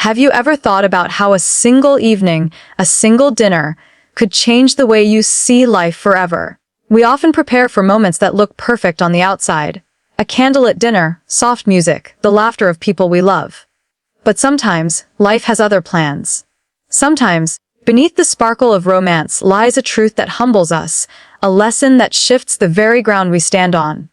Have you ever thought about how a single evening, a single dinner, could change the way you see life forever? We often prepare for moments that look perfect on the outside. A candlelit dinner, soft music, the laughter of people we love. But sometimes, life has other plans. Sometimes, beneath the sparkle of romance lies a truth that humbles us, a lesson that shifts the very ground we stand on.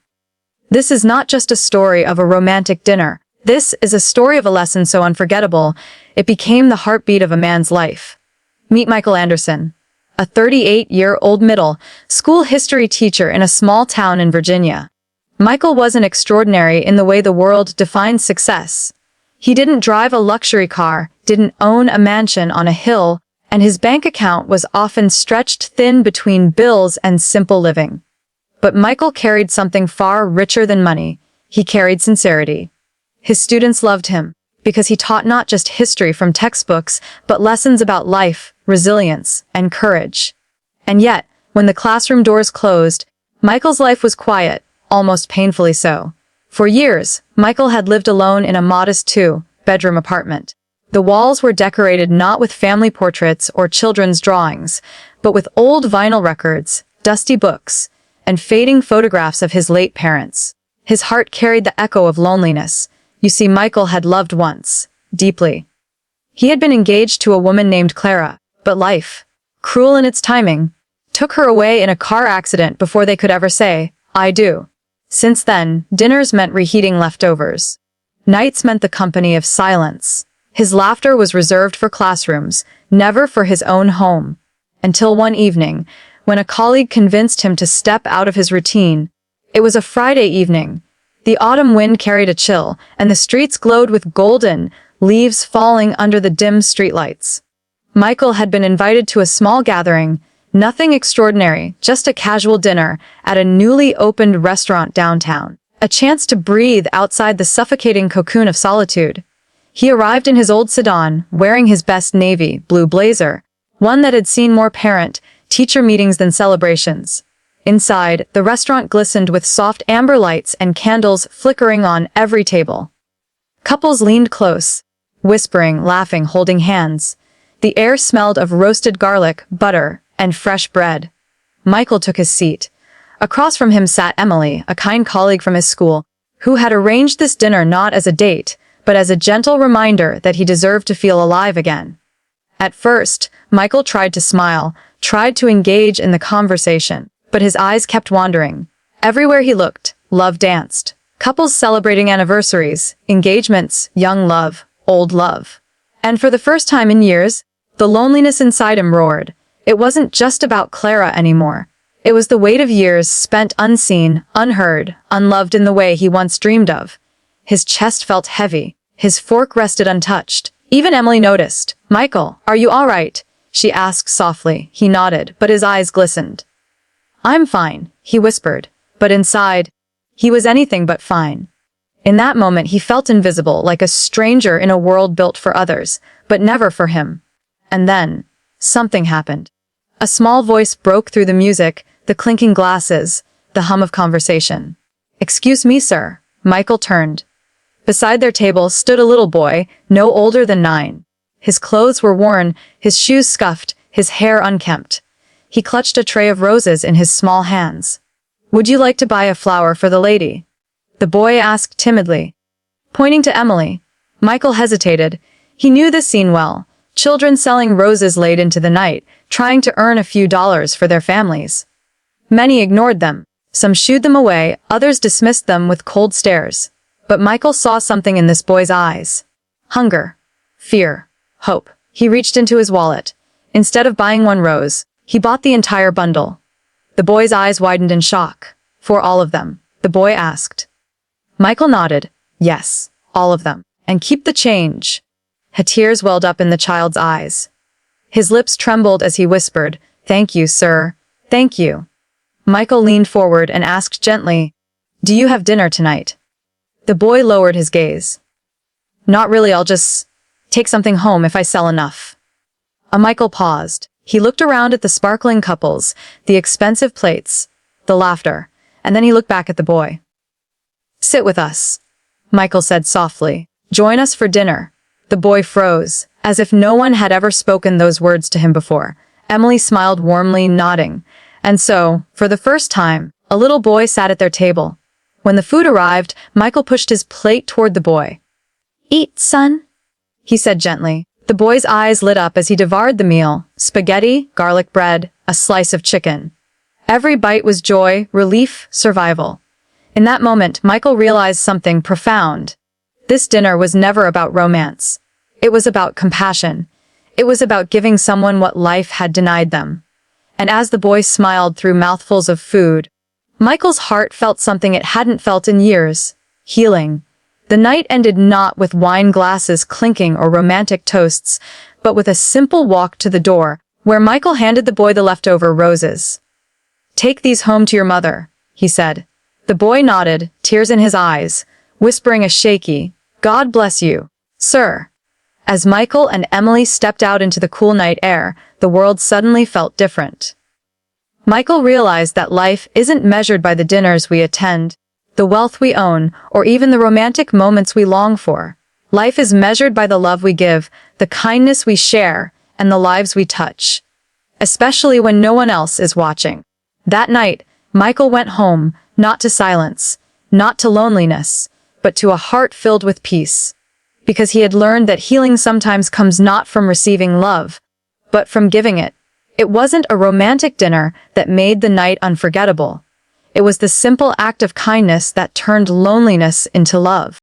This is not just a story of a romantic dinner. This is a story of a lesson so unforgettable, it became the heartbeat of a man's life. Meet Michael Anderson, a 38-year-old middle school history teacher in a small town in Virginia. Michael wasn't extraordinary in the way the world defines success. He didn't drive a luxury car, didn't own a mansion on a hill, and his bank account was often stretched thin between bills and simple living. But Michael carried something far richer than money. He carried sincerity. His students loved him because he taught not just history from textbooks, but lessons about life, resilience, and courage. And yet, when the classroom doors closed, Michael's life was quiet, almost painfully so. For years, Michael had lived alone in a modest two-bedroom apartment. The walls were decorated not with family portraits or children's drawings, but with old vinyl records, dusty books, and fading photographs of his late parents. His heart carried the echo of loneliness. You see, Michael had loved once, deeply. He had been engaged to a woman named Clara, but life, cruel in its timing, took her away in a car accident before they could ever say, "I do." Since then, dinners meant reheating leftovers. Nights meant the company of silence. His laughter was reserved for classrooms, never for his own home. Until one evening, when a colleague convinced him to step out of his routine. It was a Friday evening. The autumn wind carried a chill, and the streets glowed with golden leaves falling under the dim streetlights. Michael had been invited to a small gathering, nothing extraordinary, just a casual dinner at a newly opened restaurant downtown. A chance to breathe outside the suffocating cocoon of solitude. He arrived in his old sedan, wearing his best navy blue blazer, one that had seen more parent-teacher meetings than celebrations. Inside, the restaurant glistened with soft amber lights and candles flickering on every table. Couples leaned close, whispering, laughing, holding hands. The air smelled of roasted garlic, butter, and fresh bread. Michael took his seat. Across from him sat Emily, a kind colleague from his school, who had arranged this dinner not as a date, but as a gentle reminder that he deserved to feel alive again. At first, Michael tried to smile, tried to engage in the conversation, but his eyes kept wandering. Everywhere he looked, love danced. Couples celebrating anniversaries, engagements, young love, old love. And for the first time in years, the loneliness inside him roared. It wasn't just about Clara anymore. It was the weight of years spent unseen, unheard, unloved in the way he once dreamed of. His chest felt heavy. His fork rested untouched. Even Emily noticed. "Michael, are you all right?" she asked softly. He nodded, but his eyes glistened. "I'm fine," he whispered, but inside, he was anything but fine. In that moment, he felt invisible, like a stranger in a world built for others, but never for him. And then, something happened. A small voice broke through the music, the clinking glasses, the hum of conversation. "Excuse me, sir." Michael turned. Beside their table stood a little boy, no older than 9. His clothes were worn, his shoes scuffed, his hair unkempt. He clutched a tray of roses in his small hands. "Would you like to buy a flower for the lady?" the boy asked timidly. Pointing to Emily, Michael hesitated. He knew the scene well. Children selling roses late into the night, trying to earn a few dollars for their families. Many ignored them. Some shooed them away, others dismissed them with cold stares. But Michael saw something in this boy's eyes. Hunger, fear, hope. He reached into his wallet. Instead of buying one rose, he bought the entire bundle. The boy's eyes widened in shock. "For all of them?" the boy asked. Michael nodded. "Yes, all of them. And keep the change." Tears welled up in the child's eyes. His lips trembled as he whispered, "Thank you, sir. Thank you." Michael leaned forward and asked gently, "Do you have dinner tonight?" The boy lowered his gaze. "Not really, I'll just take something home if I sell enough." Michael paused. He looked around at the sparkling couples, the expensive plates, the laughter, and then he looked back at the boy. "Sit with us," Michael said softly. "Join us for dinner. The boy froze, as if no one had ever spoken those words to him before. Emily smiled warmly, nodding. And so, for the first time, a little boy sat at their table. When the food arrived, Michael pushed his plate toward the boy. "Eat, son," he said gently. The boy's eyes lit up as he devoured the meal: spaghetti, garlic bread, a slice of chicken. Every bite was joy, relief, survival. In that moment, Michael realized something profound. This dinner was never about romance. It was about compassion. It was about giving someone what life had denied them. And as the boy smiled through mouthfuls of food, Michael's heart felt something it hadn't felt in years: healing. The night ended not with wine glasses clinking or romantic toasts, but with a simple walk to the door, where Michael handed the boy the leftover roses. "Take these home to your mother," he said. The boy nodded, tears in his eyes, whispering a shaky, "God bless you, sir." As Michael and Emily stepped out into the cool night air, the world suddenly felt different. Michael realized that life isn't measured by the dinners we attend, the wealth we own, or even the romantic moments we long for. Life is measured by the love we give, the kindness we share, and the lives we touch, especially when no one else is watching. That night, Michael went home, not to silence, not to loneliness, but to a heart filled with peace. Because he had learned that healing sometimes comes not from receiving love, but from giving it. It wasn't a romantic dinner that made the night unforgettable. It was the simple act of kindness that turned loneliness into love.